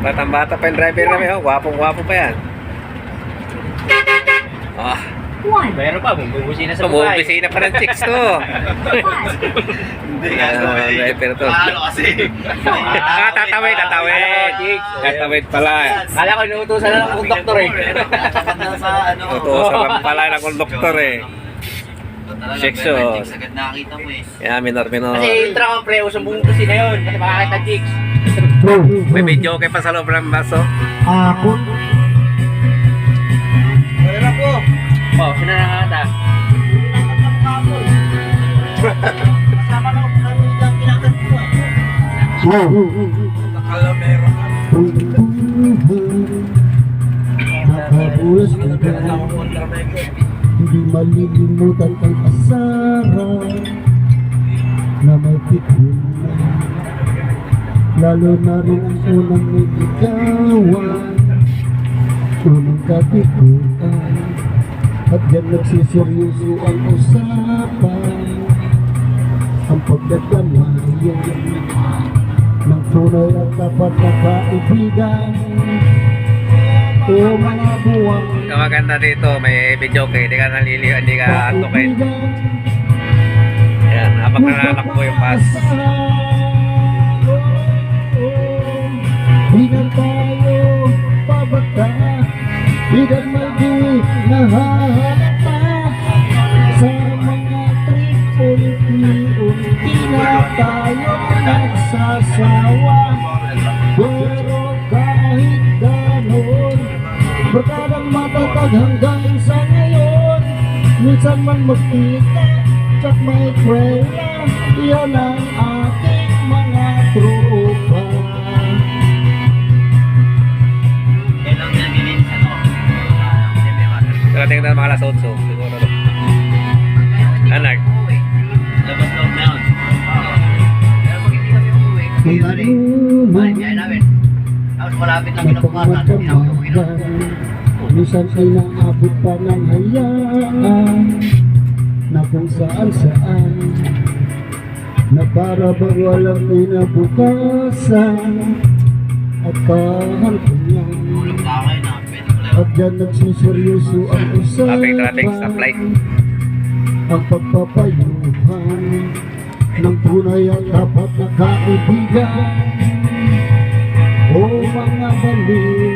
Batang bata pa yung driver namin, oh. Gwapong-gwapo pa yan. Ah. Meron pa, bumubusina sa buhay. Bumubusina pa ng chicks to. Hindi nga driver to. Ano kasi? Tatawid. Tatawid pala. Kala ko inuutosan na lang ng doktor eh. Utusan lang pala ng konduktor eh. Chicks oh. Agad nakakita mo eh. Yan, minor. Kasi yung truck ang pre, usang bumubusina yun. Kasi makakita chicks. May video kayo pa sa loob ng baso. Ako. Wala po. Oh, sino nakakata? Kasama na kung ano yung kinakat mo eh. Nakalamera ka. Nakabulas ka ba? Hindi malilimutan ang asara na may pikunan. Lalo na rin ang unang may ikawan, unang kapikutan. At yan nagsiseryoso ang usapan, ang pagdadamayan ng tunay at dapat na kaibigan. O mga buwang Ang maganda dito, may video kayo. Hindi ka naliliw, hindi ka antukin. Yan, habang nananakbo yung bus. Di na tayo pabata, di na may nahahalata sa mga trip-unti-unti na tayo nagsasawa. Pero kahit ganon, barkadang matatag hanggang sa ngayon. Minsan man magkita, tsak may kwela, yan ang ating mga tropa. Kailang nabilin sa no? Karating na mga alas 8 siguro. Anak. Labas loob na yun. Pero pag hindi kami umuwi, kasi yari, biyahe namin. Tapos malapit lang kinabukasan, hindi na ako uminom. Minsan ay naabot pa ng hayaan na kung saan na para bang walang kinabukasan at kahantungan. Tulog pa kayo na, pwede ko lang. At dyan nagsiseryoso ang Traffic, usapan, stoplight. ang pagpapayuhan ng tunay at dapat na kaibigan. O mga baliw,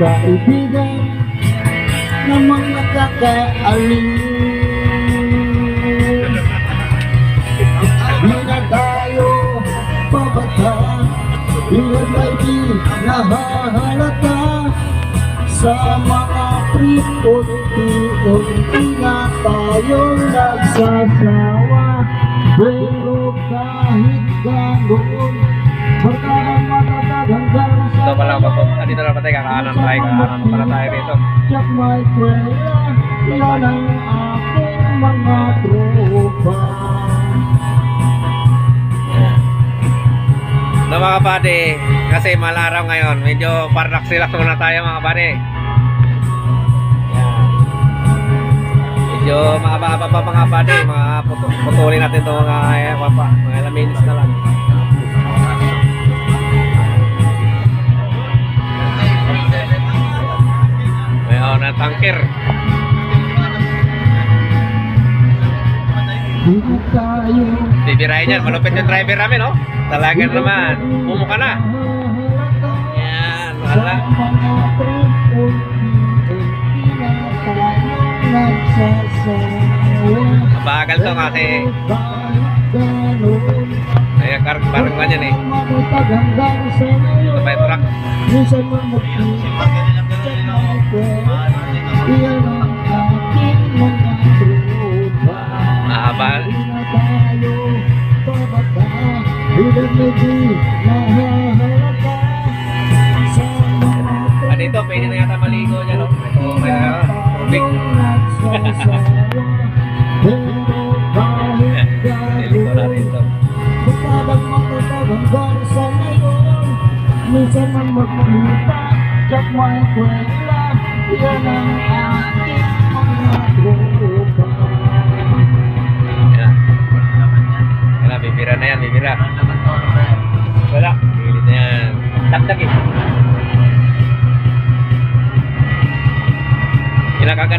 kaibigan na mga kakaaliw. Di na tayo pabata, di na may di nahahalata sa mga unti-unti na tayo nagsasawa. Pero kahit ganoon, barkadang matatag hanggang sa Ito pala ba? Dito na patay, kakaanan pala tayo dito. Tsak may kwela, yan ang aking mga tropa. No mga buddy, kasi malaraw ngayon. Medyo relax muna tayo mga buddy. Yan. Medyo mahaba pa mga buddy. Putulin natin ito mga ilang minutes na lang. Mayroon na tanker. Di tayo Bibirahin yan, malupit yung driver namin, oh. Talaga naman, bumuka na. Yan, wala. Mabagal to kasi. Ay, parang ganyan eh. Ito pa yung truck. Mahaba. Dito, pwede na yata maligo dyan, oh. Ito, may tubig. Dito na dito. Minsan man magpunta, tsak may kwela, yan ang aking mga tropa. Yan. Yan na, bibira na yan, bibira. Wala.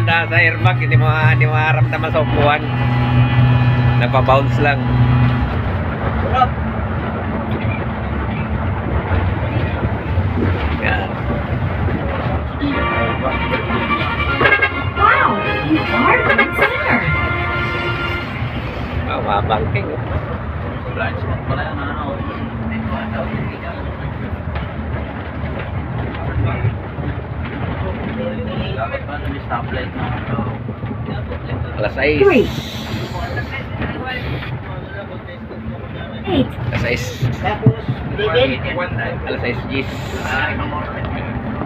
gumaganda sa airbag, hindi mo maramdaman sa upuan. Nagpa-bounce lang. Yan. Wow, you are a good singer. Mabangking. Blind spot pala yan, ano? Dapat pa may stoplight na. Alas 6. 3, 8, Alas 6. Tapos, David? Alas 6 Gis.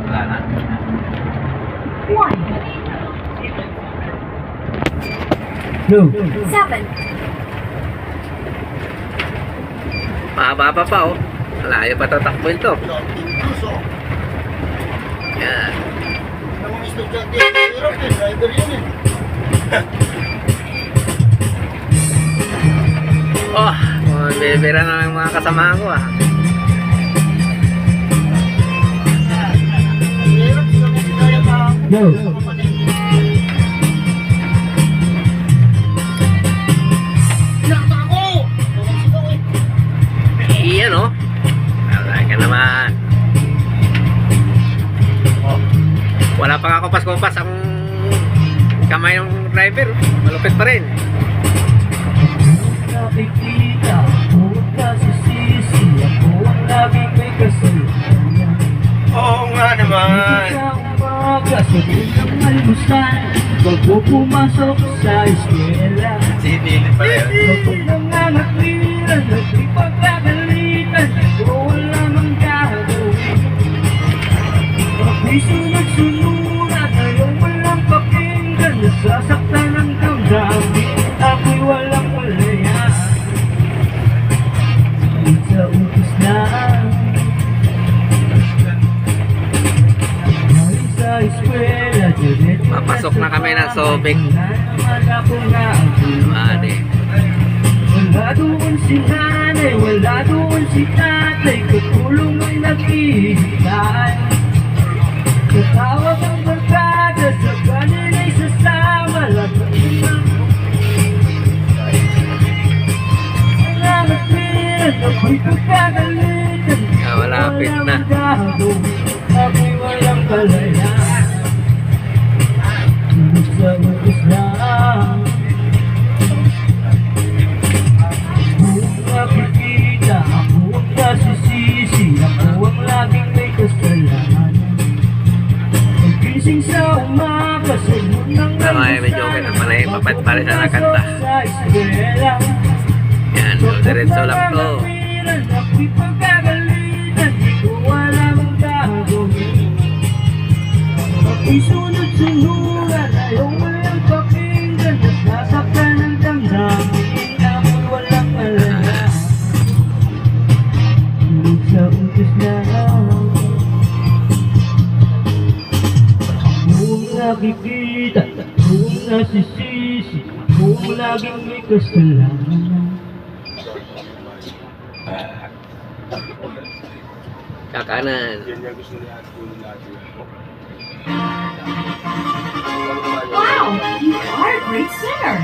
Wala na. 1, No. 7, Mahaba pa oh. Malayo pa tatakbo ito. Yan. Oh, bibira na ng mga kasama ko ah. No. Iyan oh. Wala ka naman. Oh. Wala pa nga kupas-kupas ang kamay ng driver. Malupit pa rin. Nakikita ako kasi sisi ako ang laging may kasalanan. Oo nga naman. Sa umaga sa unang almusal, bago pumasok sa eskwela. Sinilip pala yun. Kapag nangangatwiran at ipagkagalitan, ito wala mang gagawin. Ako'y sunod-sunod at ayaw walang pakinggan, nasasaktan ang damdamin, ako'y walang malaya. Sa utos na sa eskwela, Papasok na kami ng Subic. Madi. Wala doon si nanay, wala doon si tatay, katulong ay naghihintay. Katawag ang barkada, sa kanina'y sasama, lahat ng nangangatwiran, ako'y pagkagalitan. Malapit na. Ako'y walang kalaya. Sa utos lang kung nakikita ako ang nasisisi, ako ang laging may kasalanan. Pagkising sa umaga, sa unang Tama, medyo okay na pala eh. Papat-pala siya na kanta. sa eskwela. Yan, so diretso lang to. Ako'y pagkagalitan, di ko alam ang gagawin. Ako'y sunod-sunuran, ayaw walang pakinggan, nasasaktan ang damdamin, ako'y walang malaya. Tulog sa utos na kung nakikita, kung nasisisi, kung laging may kasalanan. Kakanan. wow, you are a great singer.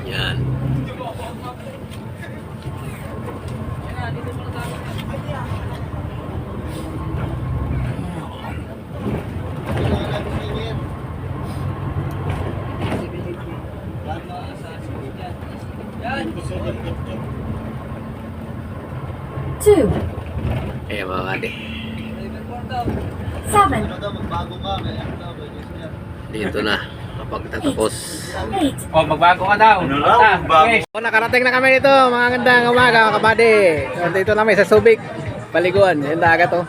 Yan. Two, Ayan mga kati. 7, Dito na. Kapag tatapos. 8, Oh, magbago ka daw. Okay. Oh, nakarating na kami dito. Mga gandang umaga mga kabady. So, dito namin sa Subic. Paliguan. Yung dagat oh.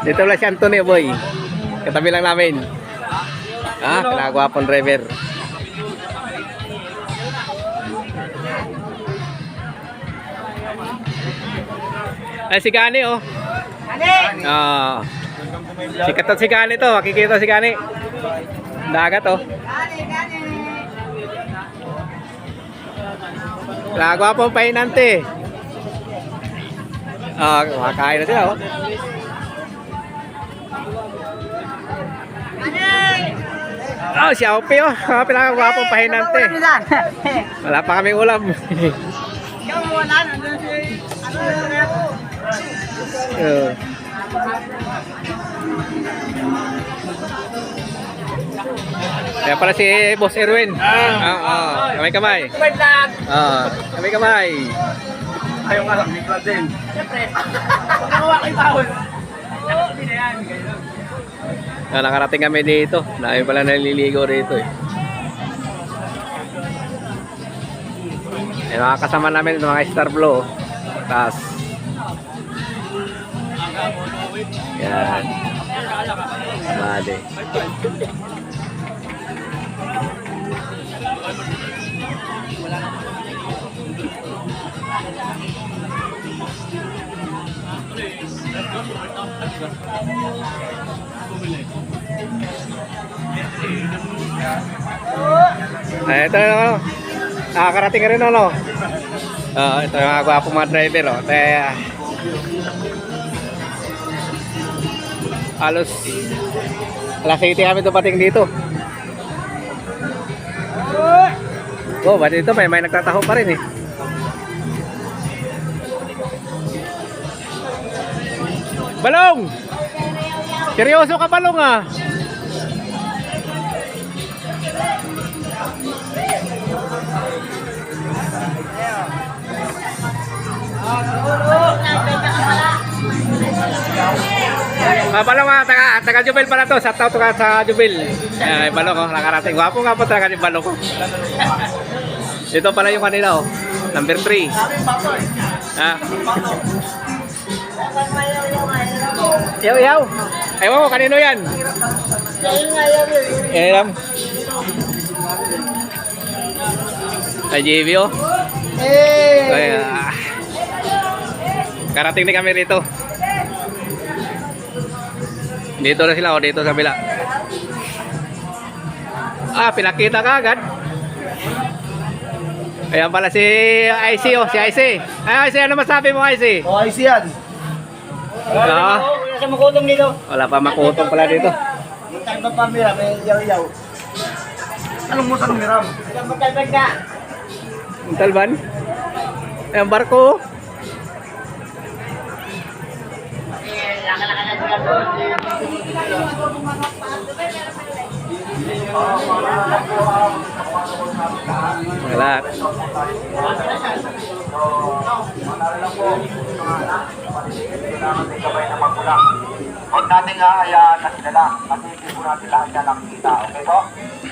Dito pala si Antonio boy. Katabi lang namin. Kinagwapong driver. Ay, si Gani, oh. Sikat to si Gani to. Makikita si Gani. Dagat, oh. Lagwa pong pahinante. Kumakain na sila, oh. Si Aupi, oh. Pinakagwapong pahinante. Wala pa kaming ulam. Kaya pala si Boss Erwin. Kamay-kamay. Kamay-kamay. Ayaw nga lang, bigla din. Siyempre, nagawa kayo bawal. Hindi na yan. Nakarating kami dito. Dahil pala naliligo rito eh. Mga kasama namin mga Star Blow. Tapos yan. Mali. Ito ano, nakakarating ka rin ano. Ito yung mga gwapong mga driver oh. Halos alas 7 kami dumating dito. Ba't dito may nagtataho pa rin eh. Balong! Seryoso ka, Balong ah! Balong ah, taga Jubil pala to. Sa tao to ka sa Jubil. Balong oh, nakarating. Wapo nga po talaga ni Balong ko. Ito pala yung kanila oh. Number 3. Yaw. Ewan ko, kanino yan? Alam. Ay, JV oh. Karating din kami rito. Dito na sila o dito sa bila. Pinakita ka agad. Ayan pala si IC oh, si IC. IC, ano masabi mo IC? IC yan. Wala sa makutong dito. Wala pa makutong pala dito. Tayo ba pamira, may yaw-yaw. Anong mo sa numiram? Magkalbag ka. Ang talban? Ayan barko. Wala. Huwag natin hayaan na sila lang. Kasi hindi po natin lahat yan nakikita. Okay po?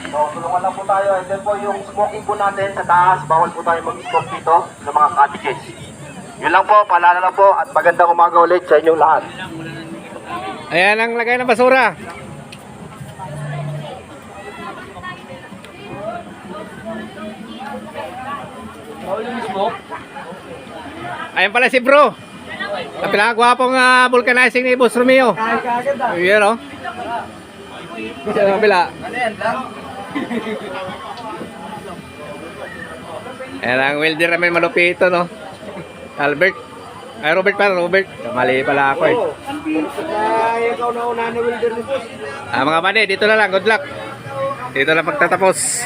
So, tulungan lang po tayo. And then po yung smoking po natin sa taas. Bawal po tayo mag-smoke dito ng mga cottages. Yun lang po. Paalala lang po. At magandang umaga ulit sa inyong lahat. Ayan ang lagay ng basura. Ayan pala si bro. Ang pinakagwapong vulcanizing ni Boss Romeo. Ayan o. Sa kabila. Ayan ang welder namin malupito no. Albert. Ay Robert pala, Robert. Mali pala ako eh. Ikaw na una ni welder ni boss. Mga bane, dito na lang. Good luck. Dito na pagtatapos.